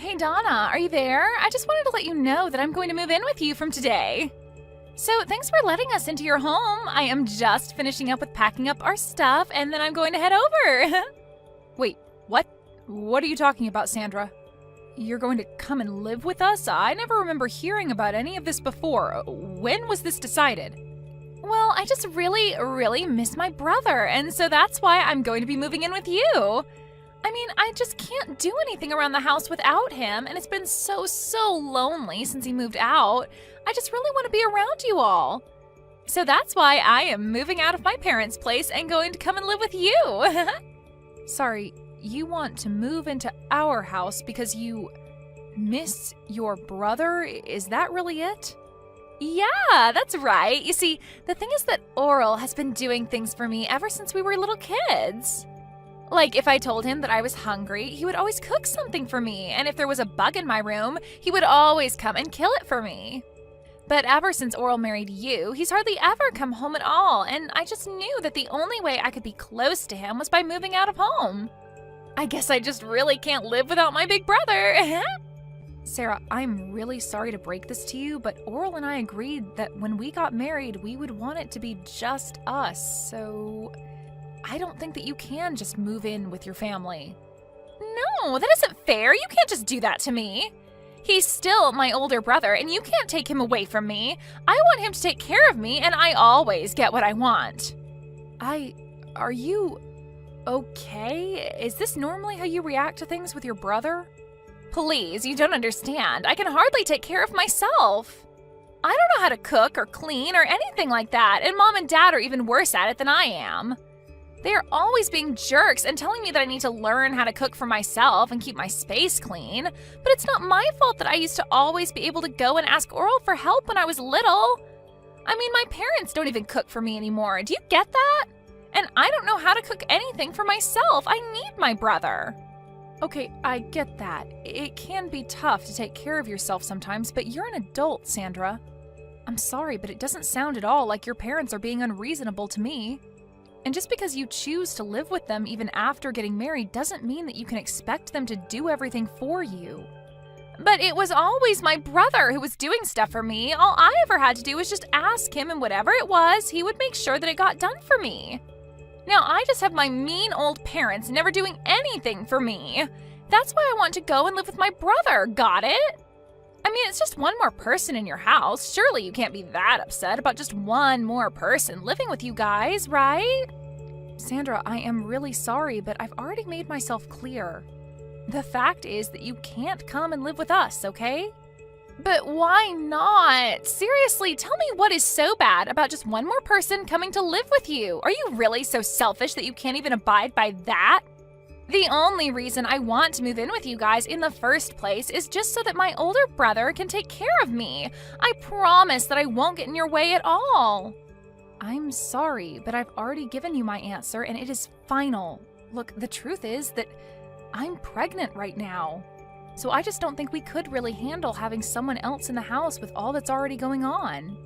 Hey Donna, are you there? I just wanted to let you know that I'm going to move in with you from today. So thanks for letting us into your home. I am just finishing up with packing up our stuff and then I'm going to head over. Wait, what? What are you talking about, Sandra? You're going to come and live with us? I never remember hearing about any of this before. When was this decided? Well, I just really miss my brother, and so that's why I'm going to be moving in with you. I mean, I just can't do anything around the house without him, and it's been so lonely since he moved out. I just really want to be around you all. So that's why I am moving out of my parents' place and going to come and live with you. Sorry, you want to move into our house because you miss your brother? Is that really it? Yeah, that's right. You see, the thing is that Oral has been doing things for me ever since we were little kids. Like, if I told him that I was hungry, he would always cook something for me, and if there was a bug in my room, he would always come and kill it for me. But ever since Oral married you, he's hardly ever come home at all, and I just knew that the only way I could be close to him was by moving out of home. I guess I just really can't live without my big brother. Sarah, I'm really sorry to break this to you, but Oral and I agreed that when we got married, we would want it to be just us, so I don't think that you can just move in with your family. No, that isn't fair. You can't just do that to me. He's still my older brother, and you can't take him away from me. I want him to take care of me, and I always get what I want. Are you okay? Is this normally how you react to things with your brother? Please, you don't understand. I can hardly take care of myself. I don't know how to cook or clean or anything like that, and Mom and Dad are even worse at it than I am. They are always being jerks and telling me that I need to learn how to cook for myself and keep my space clean, but it's not my fault that I used to always be able to go and ask Oral for help when I was little. I mean, my parents don't even cook for me anymore. Do you get that? And I don't know how to cook anything for myself. I need my brother. Okay, I get that. It can be tough to take care of yourself sometimes, but you're an adult, Sandra. I'm sorry, but it doesn't sound at all like your parents are being unreasonable to me. And just because you choose to live with them even after getting married doesn't mean that you can expect them to do everything for you. But it was always my brother who was doing stuff for me. All I ever had to do was just ask him, and whatever it was, he would make sure that it got done for me. Now I just have my mean old parents never doing anything for me. That's why I want to go and live with my brother, got it? I mean, it's just one more person in your house. Surely you can't be that upset about just one more person living with you guys, right? Sandra, I am really sorry, but I've already made myself clear. The fact is that you can't come and live with us, okay? But why not? Seriously, tell me what is so bad about just one more person coming to live with you? Are you really so selfish that you can't even abide by that? The only reason I want to move in with you guys in the first place is just so that my older brother can take care of me. I promise that I won't get in your way at all. I'm sorry, but I've already given you my answer and it is final. Look, the truth is that I'm pregnant right now. So I just don't think we could really handle having someone else in the house with all that's already going on.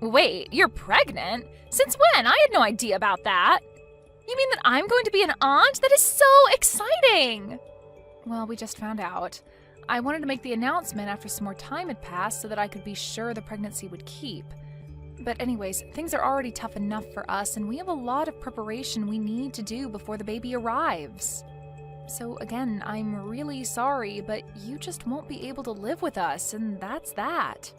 Wait, you're pregnant? Since when? I had no idea about that. You mean that I'm going to be an aunt? That is so exciting! Well, we just found out. I wanted to make the announcement after some more time had passed so that I could be sure the pregnancy would keep. But anyways, things are already tough enough for us, and we have a lot of preparation we need to do before the baby arrives. So again, I'm really sorry, but you just won't be able to live with us, and that's that.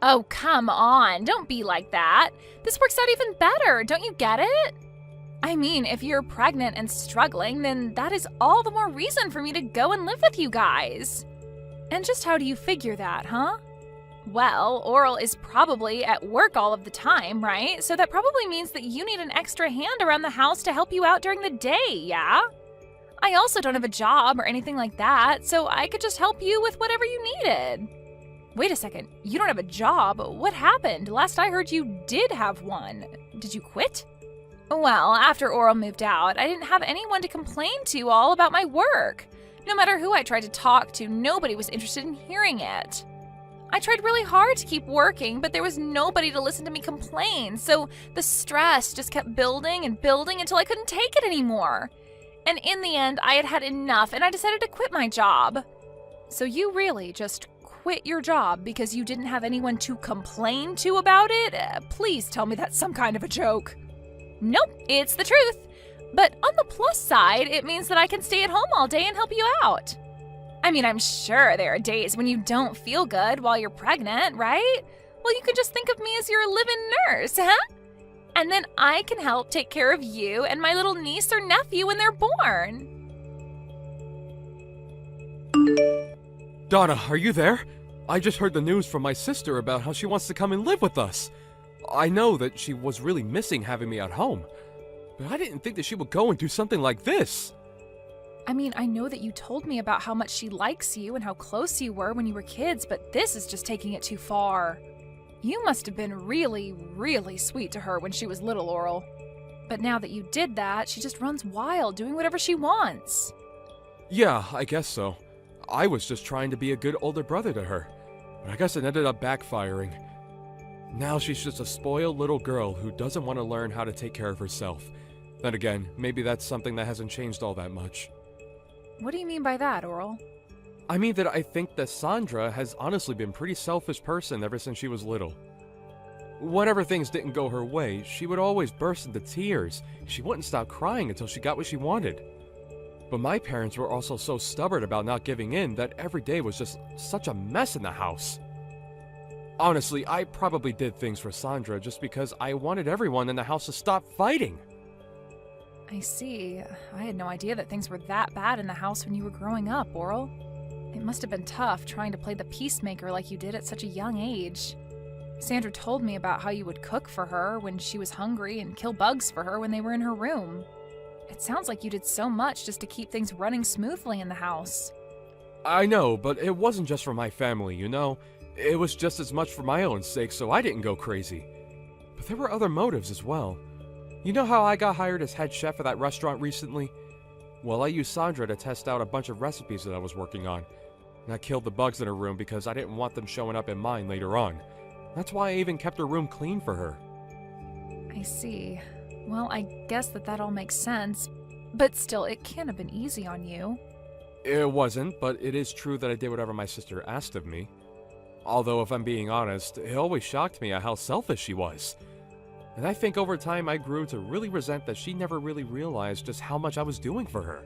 Oh, come on, don't be like that. This works out even better, don't you get it? I mean, if you're pregnant and struggling, then that is all the more reason for me to go and live with you guys. And just how do you figure that, huh? Well, Oral is probably at work all of the time, right? So that probably means that you need an extra hand around the house to help you out during the day, yeah? I also don't have a job or anything like that, so I could just help you with whatever you needed. Wait a second, you don't have a job? What happened? Last I heard you did have one. Did you quit? Well, after Oral moved out, I didn't have anyone to complain to all about my work. No matter who I tried to talk to, nobody was interested in hearing it. I tried really hard to keep working, but there was nobody to listen to me complain, so the stress just kept building and building until I couldn't take it anymore. And in the end, I had had enough, and I decided to quit my job. So you really just quit your job because you didn't have anyone to complain to about it? Please tell me that's some kind of a joke. Nope, it's the truth. But on the plus side, it means that I can stay at home all day and help you out. I mean, I'm sure there are days when you don't feel good while you're pregnant, right? Well, you could just think of me as your live-in nurse, huh? And then I can help take care of you and my little niece or nephew when they're born. Donna, are you there? I just heard the news from my sister about how she wants to come and live with us. I know that she was really missing having me at home, but I didn't think that she would go and do something like this. I mean, I know that you told me about how much she likes you and how close you were when you were kids, but this is just taking it too far. You must have been really, really sweet to her when she was little, Oral. But now that you did that, she just runs wild, doing whatever she wants. Yeah, I guess so. I was just trying to be a good older brother to her, but I guess it ended up backfiring. Now she's just a spoiled little girl who doesn't want to learn how to take care of herself. Then again, maybe that's something that hasn't changed all that much. What do you mean by that, Oral? I mean that I think that Sandra has honestly been a pretty selfish person ever since she was little. Whenever things didn't go her way, she would always burst into tears. She wouldn't stop crying until she got what she wanted. But my parents were also so stubborn about not giving in that every day was just such a mess in the house. Honestly, I probably did things for Sandra just because I wanted everyone in the house to stop fighting. I see. I had no idea that things were that bad in the house when you were growing up, Oral. It must have been tough trying to play the peacemaker like you did at such a young age. Sandra told me about how you would cook for her when she was hungry and kill bugs for her when they were in her room. It sounds like you did so much just to keep things running smoothly in the house. I know, but it wasn't just for my family, you know? It was just as much for my own sake, so I didn't go crazy. But there were other motives as well. You know how I got hired as head chef at that restaurant recently? Well, I used Sandra to test out a bunch of recipes that I was working on. And I killed the bugs in her room because I didn't want them showing up in mine later on. That's why I even kept her room clean for her. I see. Well, I guess that all makes sense. But still, it can't have been easy on you. It wasn't, but it is true that I did whatever my sister asked of me. Although, if I'm being honest, it always shocked me at how selfish she was. And I think over time I grew to really resent that she never really realized just how much I was doing for her.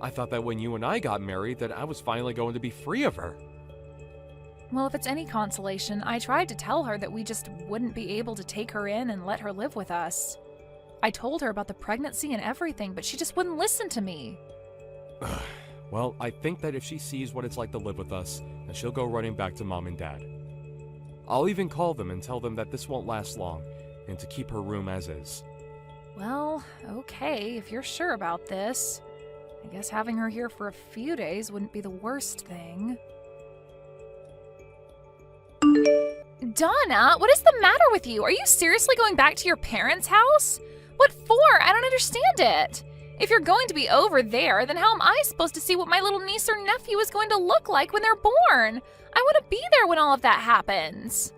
I thought that when you and I got married that I was finally going to be free of her. Well, if it's any consolation, I tried to tell her that we just wouldn't be able to take her in and let her live with us. I told her about the pregnancy and everything, but she just wouldn't listen to me. Well, I think that if she sees what it's like to live with us, then she'll go running back to Mom and Dad. I'll even call them and tell them that this won't last long, and to keep her room as is. Well, okay, if you're sure about this. I guess having her here for a few days wouldn't be the worst thing. Donna, what is the matter with you? Are you seriously going back to your parents' house? What for? I don't understand it. If you're going to be over there, then how am I supposed to see what my little niece or nephew is going to look like when they're born? I want to be there when all of that happens.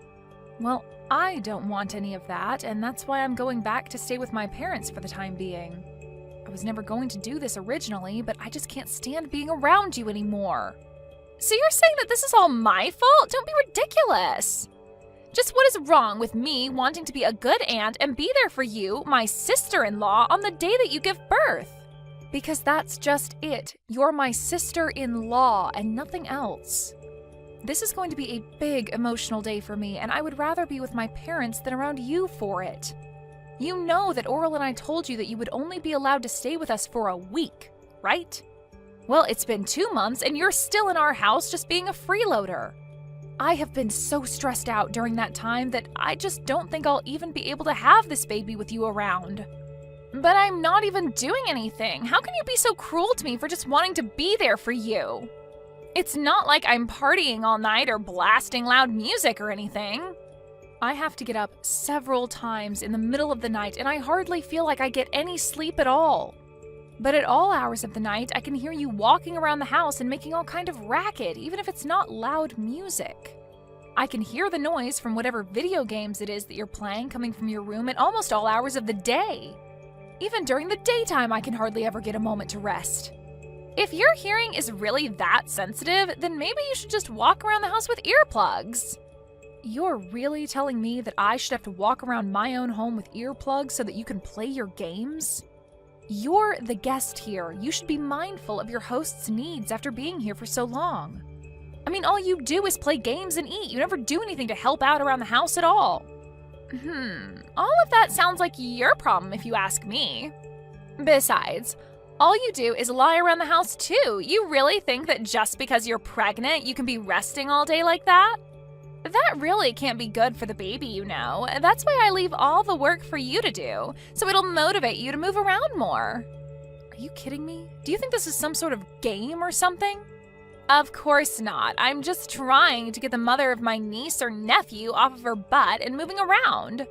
Well, I don't want any of that, and that's why I'm going back to stay with my parents for the time being. I was never going to do this originally, but I just can't stand being around you anymore. So you're saying that this is all my fault? Don't be ridiculous. Just what is wrong with me wanting to be a good aunt and be there for you, my sister-in-law, on the day that you give birth? Because that's just it. You're my sister-in-law and nothing else. This is going to be a big emotional day for me, and I would rather be with my parents than around you for it. You know that Oral and I told you that you would only be allowed to stay with us for a week, right? Well, it's been 2 months, and you're still in our house just being a freeloader. I have been so stressed out during that time that I just don't think I'll even be able to have this baby with you around. But I'm not even doing anything. How can you be so cruel to me for just wanting to be there for you? It's not like I'm partying all night or blasting loud music or anything. I have to get up several times in the middle of the night, and I hardly feel like I get any sleep at all. But at all hours of the night, I can hear you walking around the house and making all kind of racket, even if it's not loud music. I can hear the noise from whatever video games it is that you're playing coming from your room at almost all hours of the day. Even during the daytime, I can hardly ever get a moment to rest. If your hearing is really that sensitive, then maybe you should just walk around the house with earplugs. You're really telling me that I should have to walk around my own home with earplugs so that you can play your games? You're the guest here. You should be mindful of your host's needs after being here for so long. I mean, all you do is play games and eat. You never do anything to help out around the house at all. All of that sounds like your problem if you ask me. Besides, all you do is lie around the house too. You really think that just because you're pregnant, you can be resting all day like that? That really can't be good for the baby, you know. That's why I leave all the work for you to do, so it'll motivate you to move around more. Are you kidding me? Do you think this is some sort of game or something? Of course not. I'm just trying to get the mother of my niece or nephew off of her butt and moving around.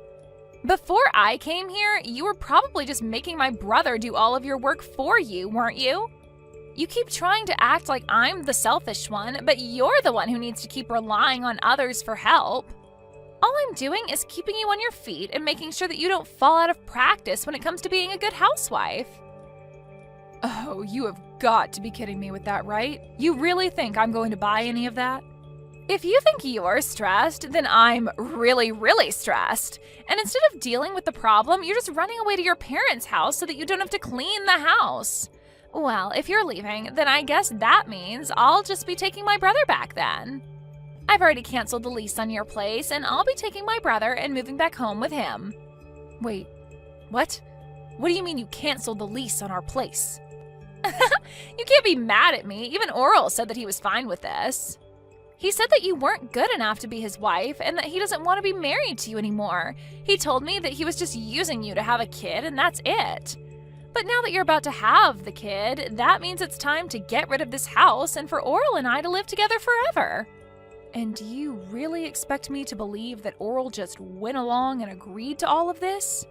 Before I came here, you were probably just making my brother do all of your work for you, weren't you? You keep trying to act like I'm the selfish one, but you're the one who needs to keep relying on others for help. All I'm doing is keeping you on your feet and making sure that you don't fall out of practice when it comes to being a good housewife. Oh, you have got to be kidding me with that, right? You really think I'm going to buy any of that? If you think you're stressed, then I'm really, really stressed. And instead of dealing with the problem, you're just running away to your parents' house so that you don't have to clean the house. Well, if you're leaving, then I guess that means I'll just be taking my brother back then. I've already canceled the lease on your place, and I'll be taking my brother and moving back home with him. Wait, what? What do you mean you canceled the lease on our place? You can't be mad at me. Even Oral said that he was fine with this. He said that you weren't good enough to be his wife and that he doesn't want to be married to you anymore. He told me that he was just using you to have a kid and that's it. But now that you're about to have the kid, that means it's time to get rid of this house and for Oral and I to live together forever. And do you really expect me to believe that Oral just went along and agreed to all of this?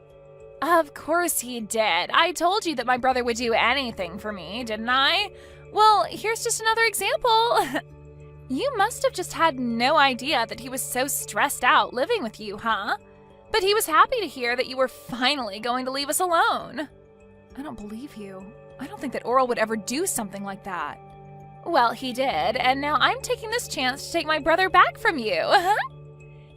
Of course he did. I told you that my brother would do anything for me, didn't I? Well, here's just another example. You must have just had no idea that he was so stressed out living with you, huh? But he was happy to hear that you were finally going to leave us alone. I don't believe you. I don't think that Oral would ever do something like that. Well, he did, and now I'm taking this chance to take my brother back from you.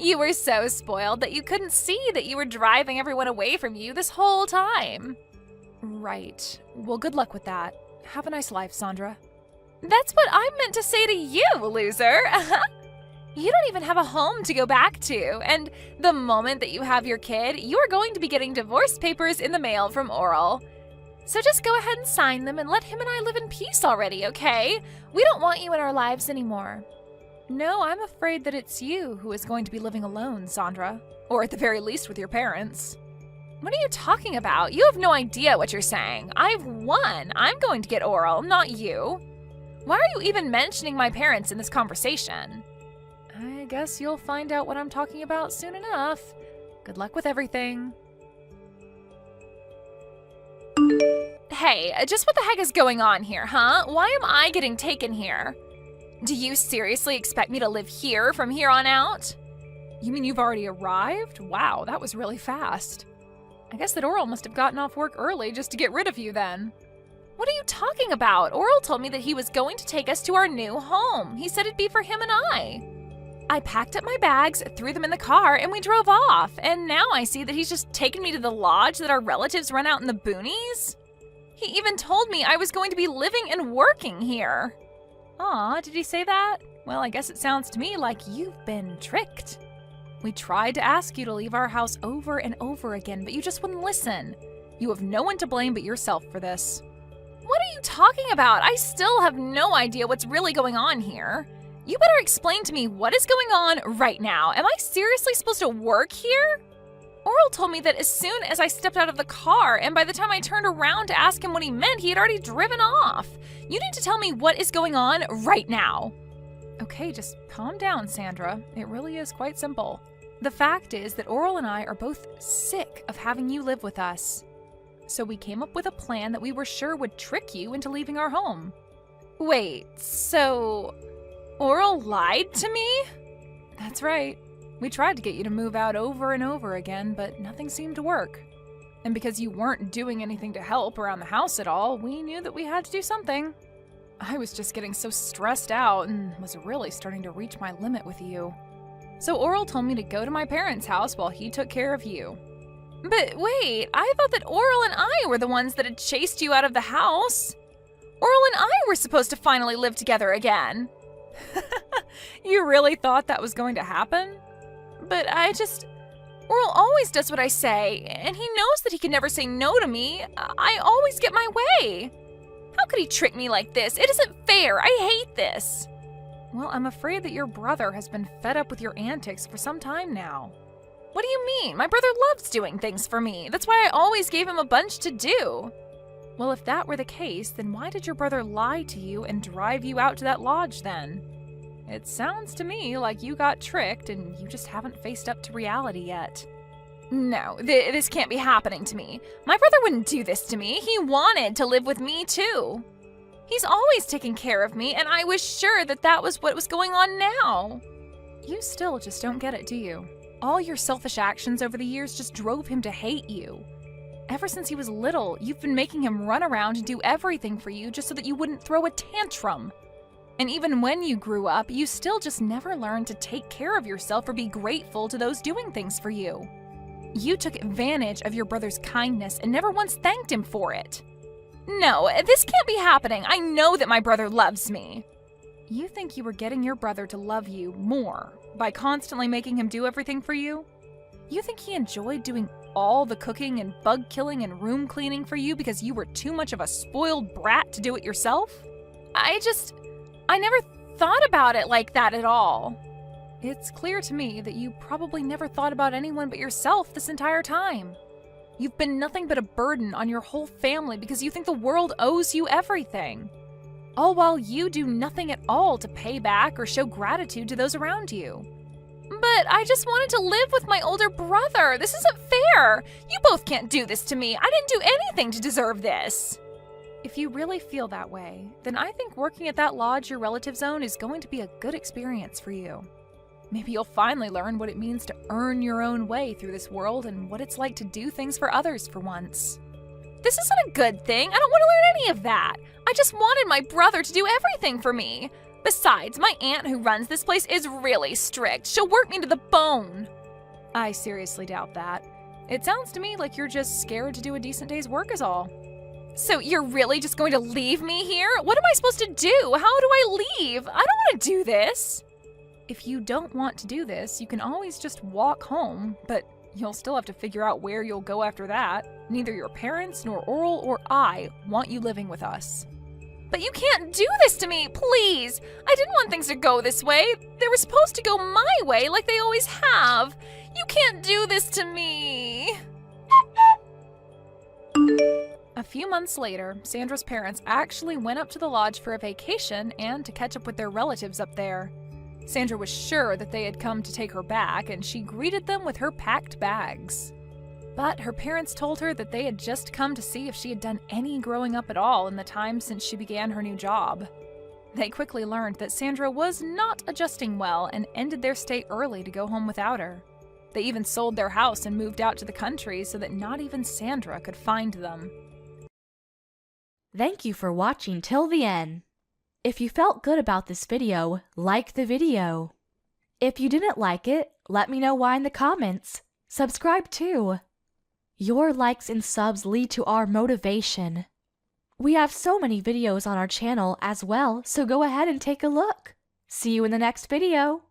You were so spoiled that you couldn't see that you were driving everyone away from you this whole time. Right. Well, good luck with that. Have a nice life, Sandra. That's what I meant to say to you, loser. You don't even have a home to go back to, and the moment that you have your kid, you are going to be getting divorce papers in the mail from Oral. So just go ahead and sign them and let him and I live in peace already, okay? We don't want you in our lives anymore. No, I'm afraid that it's you who is going to be living alone, Sandra. Or at the very least with your parents. What are you talking about? You have no idea what you're saying. I've won. I'm going to get Oral, not you. Why are you even mentioning my parents in this conversation? I guess you'll find out what I'm talking about soon enough. Good luck with everything. Hey, just what the heck is going on here, huh? Why am I getting taken here? Do you seriously expect me to live here from here on out? You mean you've already arrived? Wow, that was really fast. I guess that Oral must have gotten off work early just to get rid of you then. What are you talking about? Oral told me that he was going to take us to our new home. He said it'd be for him and I packed up my bags, threw them in the car, and we drove off. And now I see that he's just taken me to the lodge that our relatives run out in the boonies. He even told me I was going to be living and working here. Aw, did he say that? Well, I guess it sounds to me like you've been tricked. We tried to ask you to leave our house over and over again, but you just wouldn't listen. You have no one to blame but yourself for this. What are you talking about? I still have no idea what's really going on here. You better explain to me what is going on right now. Am I seriously supposed to work here? Oral told me that as soon as I stepped out of the car, and by the time I turned around to ask him what he meant, he had already driven off. You need to tell me what is going on right now. Okay, just calm down, Sandra. It really is quite simple. The fact is that Oral and I are both sick of having you live with us. So we came up with a plan that we were sure would trick you into leaving our home. Wait, so Oral lied to me? That's right. We tried to get you to move out over and over again, but nothing seemed to work. And because you weren't doing anything to help around the house at all, we knew that we had to do something. I was just getting so stressed out and was really starting to reach my limit with you. So Oral told me to go to my parents' house while he took care of you. But wait, I thought that Oral and I were the ones that had chased you out of the house. Oral and I were supposed to finally live together again. You really thought that was going to happen? But Oral always does what I say, and he knows that he can never say no to me. I always get my way. How could he trick me like this? It isn't fair. I hate this. Well, I'm afraid that your brother has been fed up with your antics for some time now. What do you mean? My brother loves doing things for me. That's why I always gave him a bunch to do. Well, if that were the case, then why did your brother lie to you and drive you out to that lodge then? It sounds to me like you got tricked and you just haven't faced up to reality yet. No, this can't be happening to me. My brother wouldn't do this to me. He wanted to live with me too. He's always taken care of me, and I was sure that that was what was going on now. You still just don't get it, do you? All your selfish actions over the years just drove him to hate you. Ever since he was little, you've been making him run around and do everything for you just so that you wouldn't throw a tantrum. And even when you grew up, you still just never learned to take care of yourself or be grateful to those doing things for you. You took advantage of your brother's kindness and never once thanked him for it. No, this can't be happening. I know that my brother loves me. You think you were getting your brother to love you more by constantly making him do everything for you? You think he enjoyed doing all the cooking and bug killing and room cleaning for you because you were too much of a spoiled brat to do it yourself? I never thought about it like that at all. It's clear to me that you probably never thought about anyone but yourself this entire time. You've been nothing but a burden on your whole family because you think the world owes you everything. All while you do nothing at all to pay back or show gratitude to those around you. But I just wanted to live with my older brother. This isn't fair. You both can't do this to me. I didn't do anything to deserve this. If you really feel that way, then I think working at that lodge your relatives own is going to be a good experience for you. Maybe you'll finally learn what it means to earn your own way through this world and what it's like to do things for others for once. This isn't a good thing. I don't want to learn any of that. I just wanted my brother to do everything for me. Besides, my aunt who runs this place is really strict. She'll work me to the bone. I seriously doubt that. It sounds to me like you're just scared to do a decent day's work is all. So you're really just going to leave me here? What am I supposed to do? How do I leave? I don't want to do this. If you don't want to do this, you can always just walk home, but you'll still have to figure out where you'll go after that. Neither your parents, nor Oral, or I want you living with us. But you can't do this to me, please! I didn't want things to go this way. They were supposed to go my way like they always have. You can't do this to me. A few months later, Sandra's parents actually went up to the lodge for a vacation and to catch up with their relatives up there. Sandra was sure that they had come to take her back, and she greeted them with her packed bags. But her parents told her that they had just come to see if she had done any growing up at all in the time since she began her new job. They quickly learned that Sandra was not adjusting well and ended their stay early to go home without her. They even sold their house and moved out to the country so that not even Sandra could find them. Thank you for watching till the end. If you felt good about this video, like the video. If you didn't like it, let me know why in the comments. Subscribe too. Your likes and subs lead to our motivation. We have so many videos on our channel as well, so go ahead and take a look. See you in the next video.